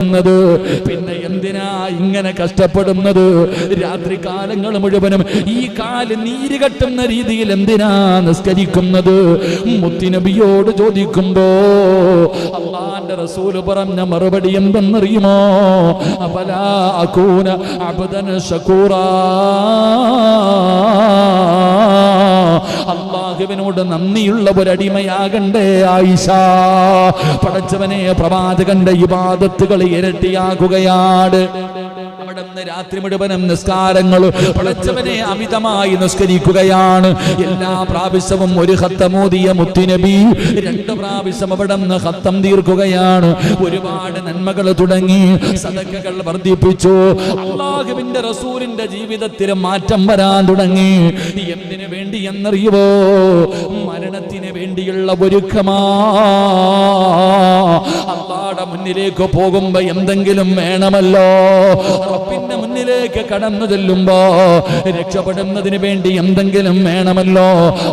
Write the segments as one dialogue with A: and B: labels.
A: പിന്നെ എന്തിനാ ഇങ്ങനെ കഷ്ടപ്പെടുന്നത്? രാത്രി കാലങ്ങൾ മുഴുവനും ഈ കാല് നീര് കെട്ടുന്ന രീതിയിൽ എന്തിനാ നിസ്കരിക്കുന്നത്? മുത്തുനബിയോട് ചോദിക്കുമ്പോ അല്ലാഹുവിന്റെ റസൂല് പറഞ്ഞ മറുപടി എന്തെന്നറിയുമോ? അഫലാ അകൂന അബ്ദൻ ശകൂറാ, അല്ലാഹുവിനോട് നന്ദിയുള്ള ഒരടിമയാകണ്ടേ ആയിഷ? പടച്ചവനെ, പ്രവാചകന്റെ ഇബാദത്തുകൾ ഇരട്ടിയാകുകയാണ്. അവിടുന്ന് രാത്രി മുഴുവനും നിസ്കാരങ്ങൾ പടച്ചവനെ അമിതമായി നിസ്കരിക്കുകയാണ്. എല്ലാ പ്രാവശ്യവും ഒരു ഖത്തമോദിയ മുത്തുനബി 2 പ്രാവശ്യം അവിടുന്ന് ഖത്തം തീർക്കുകയാണ്. ഒരുപാട് നന്മകൾ തുടങ്ങി, സദഖകൾ വർദ്ധിപ്പിച്ചു. അല്ലാഹുവിന്റെ റസൂലിന്റെ ജീവിതത്തിൽ മാറ്റം വരാൻ തുടങ്ങി. എന്തിനു വേണ്ടി എന്നറിയുവോ? മരണത്തിന് വേണ്ടിയുള്ള ഒരുക്കമാ. അല്ലാഹുവിന്റെ മുന്നിലേക്ക് പോകുമ്പോ എന്തെങ്കിലും വേണമല്ലോ. റബ്ബിന്റെ മുന്നിലേക്ക് കടന്നു ചെല്ലുമ്പോ രക്ഷപ്പെടുന്നതിന് വേണ്ടി എന്തെങ്കിലും വേണമല്ലോ.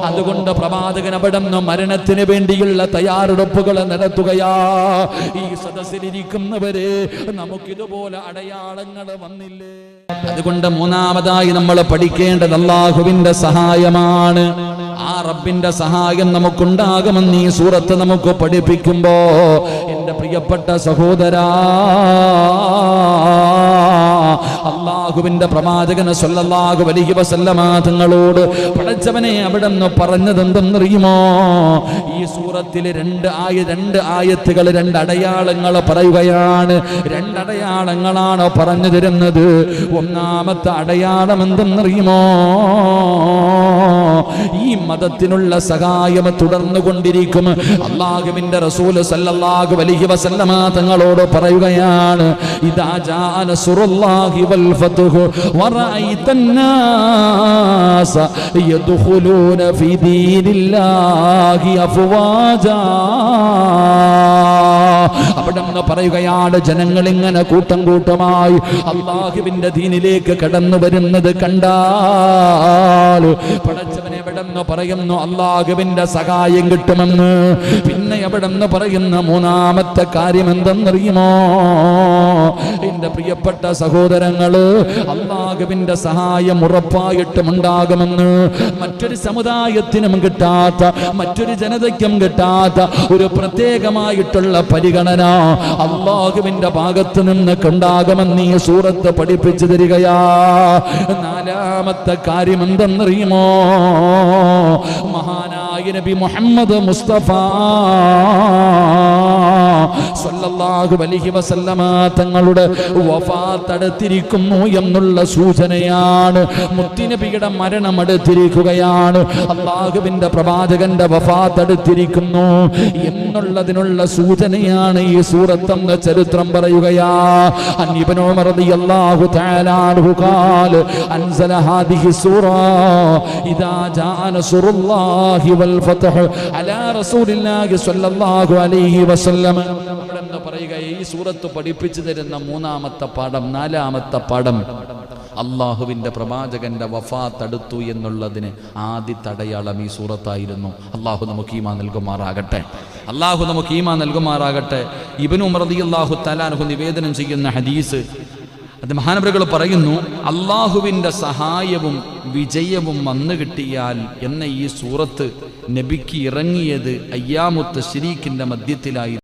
A: അതുകൊണ്ട് പ്രവാചകൻ അവിടുന്ന് മരണത്തിന് വേണ്ടിയുള്ള തയ്യാറെടുപ്പുകൾ നടത്തുകയാ. ഈ സദസ്സിലിരിക്കുന്നവരെ നമുക്കിതുപോലെ അടയാളങ്ങൾ വന്നില്ലേ? അതുകൊണ്ട് മൂന്നാമതായി നമ്മൾ പഠിക്കേണ്ടത് അല്ലാഹുവിന്റെ സഹായമാണ്. ആ റബ്ബിന്റെ സഹായം നമുക്കുണ്ടാകുമെന്ന് ഈ സൂറത്ത് നമുക്ക് പഠിപ്പിക്കുമ്പോ എന്റെ പ്രിയപ്പെട്ട സഹോദരാ, അല്ലാഹുവിന്റെ പ്രവാചകൻ സല്ലല്ലാഹു അലൈഹി വസല്ലമ തങ്ങളോട് പടച്ചവനെ അവിടുന്ന് പറഞ്ഞത് എന്തെന്നറിയുമോ? ഈ സൂറത്തിൽ 2 ആയത്തുകൾ 2 അടയാളങ്ങൾ പറയുകയാണ്. 2 അടയാളങ്ങളാണ് പറഞ്ഞു തരുന്നത്. ഒന്നാമത്തെ അടയാളം എന്തെന്നറിയുമോ? ഈ മതത്തിനുള്ള സഹായം തുടർന്നു കൊണ്ടിരിക്കും. അല്ലാഹുവിന്റെ റസൂൽ സല്ലല്ലാഹു അലൈഹി വസല്ലമ തങ്ങളോട് പറയുകയാണ്, ഇദാ ജാ നസ്റുല്ലാഹി വൽ ഫത്ഹു വറഅയ്തൻ നാസ യദ്ഖുലൂന ഫീ ദീനില്ലാഹി അഫ്വാജാ. അവിടെന്ന് പറയുകയാണ്, ജനങ്ങൾ ഇങ്ങനെ കൂട്ടം കൂട്ടമായി അല്ലാഹുവിന്റെ ദീനിലേക്ക് കടന്നു വരുന്നത് കണ്ടാൽ പടച്ചവനെ എവിടെന്ന് പറയുന്നു അല്ലാഹുവിന്റെ സഹായം കിട്ടുമെന്ന്. പിന്നെ എവിടെന്ന് പറയുന്ന മൂന്നാമത്തെ കാര്യം എന്തെന്നറിയുമോ? എന്റെ പ്രിയപ്പെട്ട സഹോദരങ്ങള്, അല്ലാഹുവിന്റെ സഹായം ഉറപ്പായിട്ടും ഉണ്ടാകുമെന്ന്. മറ്റൊരു സമുദായത്തിനും കിട്ടാത്ത, മറ്റൊരു ജനതയ്ക്കും കിട്ടാത്ത ഒരു പ്രത്യേകമായിട്ടുള്ള പരിഗണന അല്ലാഹുവിന്റെ ഭാഗത്ത് നിന്ന് ഉണ്ടാകുമെന്ന് ഈ സൂറത്ത് പഠിപ്പിച്ചു തരികയാ. നാലാമത്തെ കാര്യം എന്തെന്നറിയുമോ? മഹാനായ നബി മുഹമ്മദ് മുസ്തഫ സല്ലല്ലാഹു അലൈഹി വസല്ലമ തങ്ങളുടെ വഫാത്ത് അടുത്തിരിക്കുന്നു എന്നുള്ള സൂചനയാണ്. മുത്തുനബിയുടെ മരണം അടുത്തിരിക്കുകയാണ്. അല്ലാഹുവിന്റെ പ്രവാചകന്റെ വഫാത്ത് അടുത്തിരിക്കുന്നു എന്നുള്ളതിനുള്ള സൂചനയാണ് ഈ സൂറത്ത് എന്ന ചരിത്രം പറയുകയാ. അൻ ഇബ്നു ഉമർ റളിയല്ലാഹു തആല അൻഹു ഖാല അൻസല ഹാദിഹി സൂറ ഇദാ ജാ നസ്റുല്ലാഹി വൽ ഫത്ഹ് അലാ റസൂലില്ലാഹി സ്വല്ലല്ലാഹു അലൈഹി വസല്ലം. എന്ന് പറയുക, ഈ സൂറത്ത് പഠിപ്പിച്ചു തരുന്ന മൂന്നാമത്തെ പാഠം, നാലാമത്തെ പാഠം, അല്ലാഹുവിന്റെ പ്രവാചകന്റെ വഫാത്ത് അടുത്തു എന്നുള്ളതിന് ആദ്യത്തെ അടയാളം ഈ സൂറത്തായിരുന്നു. അല്ലാഹു നമുക്ക് ഈമാൻ നൽകുമാറാകട്ടെ. അല്ലാഹു നമുക്ക് ഈമാൻ നൽകുമാറാകട്ടെ. ഇബ്നു ഉമർ റളിയല്ലാഹു തആല അൻഹു നിവേദനം ചെയ്യുന്ന ഹദീസ്, അത് മഹാനവറുകൾ പറയുന്നു, അല്ലാഹുവിന്റെ സഹായവും വിജയവും വന്നു കിട്ടിയാൽ എന്ന ഈ സൂറത്ത് നബിക്ക് ഇറങ്ങിയത് അയ്യാമു തശ്രീഖിന്റെ മധ്യത്തിലായി.